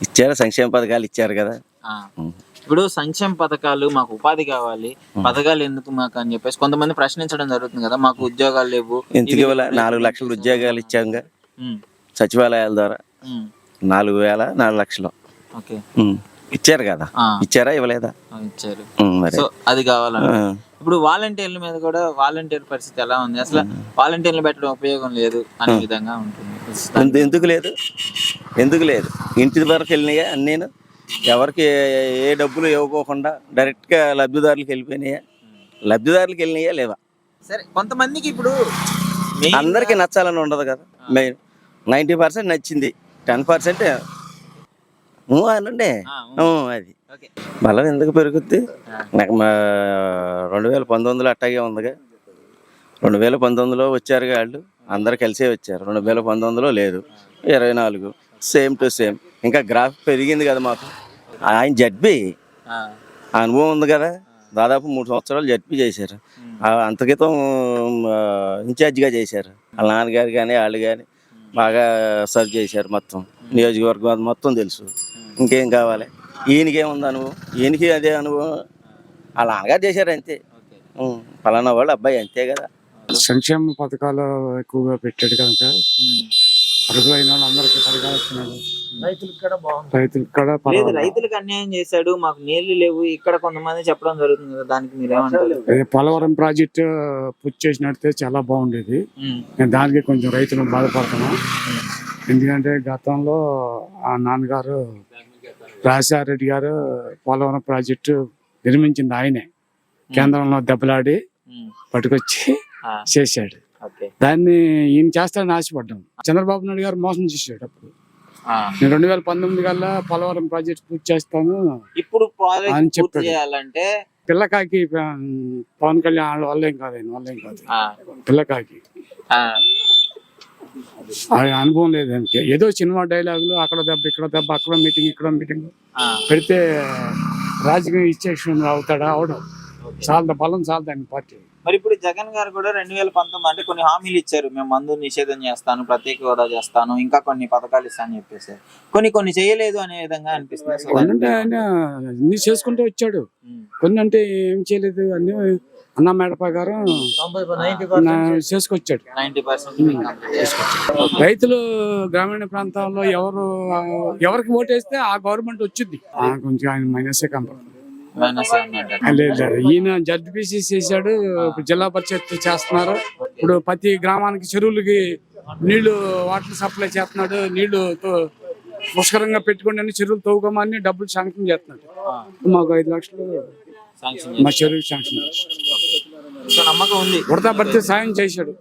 ఇచ్చారు, సంక్షేమ పథకాలు ఇచ్చారు కదా. ఆ. ఇప్పుడు సంక్షేమ పథకాలు మాకు ఉపాధి కావాలి, పథకాలు ఎందుకు మాకు అని చెప్పేసి కొంతమంది ప్రశ్నించడం జరుగుతుంది కదా. మాకు ఉద్యోగాలు లేవు, ఎందుకు ఇవ్వాల? 4 లక్షల ఉద్యోగాలు ఇచ్చాంగా సచివాలయాల ద్వారా. 4,000 4 లక్షలు ఓకే ఇచ్చారు కదా. ఇచ్చారా ఇవ్వలేదా? ఇచ్చారు. మరి సో అది కావాలంట. ఇప్పుడు వాలంటీర్ల మీద కూడా వాలంటీర్ పరిస్థితి ఎలా ఉంది? అసలు వాలంటీర్లు పెట్టడం ఉపయోగం లేదు అనే విధంగా ఉంటుంది. ఎందుకు లేదు? ఎందుకు లేదు? ఇంటి వరకు వెళ్ళినాయా నేను ఎవరికి ఏ డబ్బులు ఇవ్వకోకుండా డైరెక్ట్గా లబ్ధిదారులకు వెళ్ళిపోయినాయా? లబ్ధిదారులకు వెళ్ళినాయా లేవా? సరే, కొంతమందికి ఇప్పుడు అందరికీ నచ్చాలని ఉండదు కదా. మెయిన్ 90% నచ్చింది, 10% అనండి. అది బలం ఎందుకు పెరుగుద్ది? నాకు 2019లో అట్టాగే ఉందిగా. 2019లో వచ్చారుగా వాళ్ళు, అందరు కలిసే వచ్చారు. 2019లో లేదు, 24 సేమ్ టు సేమ్. ఇంకా గ్రాఫ్ పెరిగింది కదా మాకు. ఆయన జడ్పీ అనుభవం ఉంది కదా, దాదాపు 3 సంవత్సరాలు జడ్పీ చేశారు. అంత క్రితం ఇన్ఛార్జిగా చేశారు. వాళ్ళ నాన్నగారు కానీ వాళ్ళు కానీ బాగా సర్వ్ చేశారు. మొత్తం నియోజకవర్గం మొత్తం తెలుసు. ఇంకేం కావాలి? ఈయనకేముంది అనుభవం? ఈయనకి అదే అనుభవం. వాళ్ళ నాన్నగారు చేశారు అంతే. పలానా వాళ్ళు అబ్బాయి అంతే కదా. సంక్షేమ పథకాలు ఎక్కువగా పెట్టాడు కనుక అర్హులైన అందరికీ పథకాలు ఇస్తున్నాడు. రైతులకు అన్యాయం చేశాడు, మాకు నీళ్లు లేవు ఇక్కడ కొంతమంది చెప్పడం జరుగుతుంది కదా, దానికి మీరేమంటారు? పోలవరం ప్రాజెక్టు పూర్తి చేసినట్టే చాలా బాగుండేది. నేను దానికి కొంచెం రైతులు బాధపడుతున్నా. ఎందుకంటే గతంలో ఆ నాన్నగారు రాజశేఖర రెడ్డి గారు పోలవరం ప్రాజెక్టు నిర్మించింది ఆయనే. కేంద్రంలో దెబ్బలాడి పట్టుకొచ్చి చేశాడు. దాన్ని ఈయన చేస్తాడని ఆశపడ్డాం. చంద్రబాబు నాయుడు గారు మోసం చేశాడు. అప్పుడు నేను 2019 కల్లా పోలవరం ప్రాజెక్ట్ పూర్తి చేస్తాను ఇప్పుడు అని చెప్పాడు. చేయాలంటే పిల్లకాకి పవన్ కళ్యాణ్ వాళ్ళ ఏం కాదు, ఆయన వాళ్ళేం కాదు. పిల్లకాకి అనుభవం లేదు దానికి. ఏదో సినిమా డైలాగులు, అక్కడ దెబ్బ ఇక్కడ దెబ్బ, అక్కడ మీటింగ్ ఇక్కడ మీటింగ్ పెడితే రాజకీయ ఇచ్చేషన్ అవుతాడా? అవడం చాలా బలం చాలా దాని పార్టీ. మరి ఇప్పుడు జగన్ గారు కూడా 2019 అంటే కొన్ని హామీలు ఇచ్చారు. మేము మందు నిషేధం చేస్తాను, ప్రత్యేక హోదా చేస్తాను, ఇంకా కొన్ని పథకాలు ఇస్తాను అని చెప్పేసి కొన్ని చేయలేదు అనే విధంగా అనిపిస్తుంది. కొన్ని ఆయన అన్ని చేసుకుంటూ వచ్చాడు, కొన్ని అంటే ఏం చేయలేదు. అన్ని అన్నా మేడ ప్రకారం చేసుకొచ్చాడు. 90% రైతులు గ్రామీణ ప్రాంతాల్లో ఎవరికి ఓటేస్తే ఆ గవర్నమెంట్ వచ్చింది. కొంచెం ఆయన మైనసే కంపల్సరీ. లేదు, ఈయన జడ్పీసీ చేశాడు, జిల్లా పరిషత్ చేస్తున్నారు. ఇప్పుడు ప్రతి గ్రామానికి చెరువులకి నీళ్లు వాటర్ సప్లై చేస్తున్నాడు. నీళ్లు పుష్కరంగా పెట్టుకుని చెరువులు తవ్వుకోమని డబ్బులు శాంక్షన్ చేస్తున్నాడు. మాకు 5 లక్షలు మా చెరువుకి శాంక్షన్. నమ్మకం ఉంది. ఉడతా భర్తీ సాయం చేశాడు.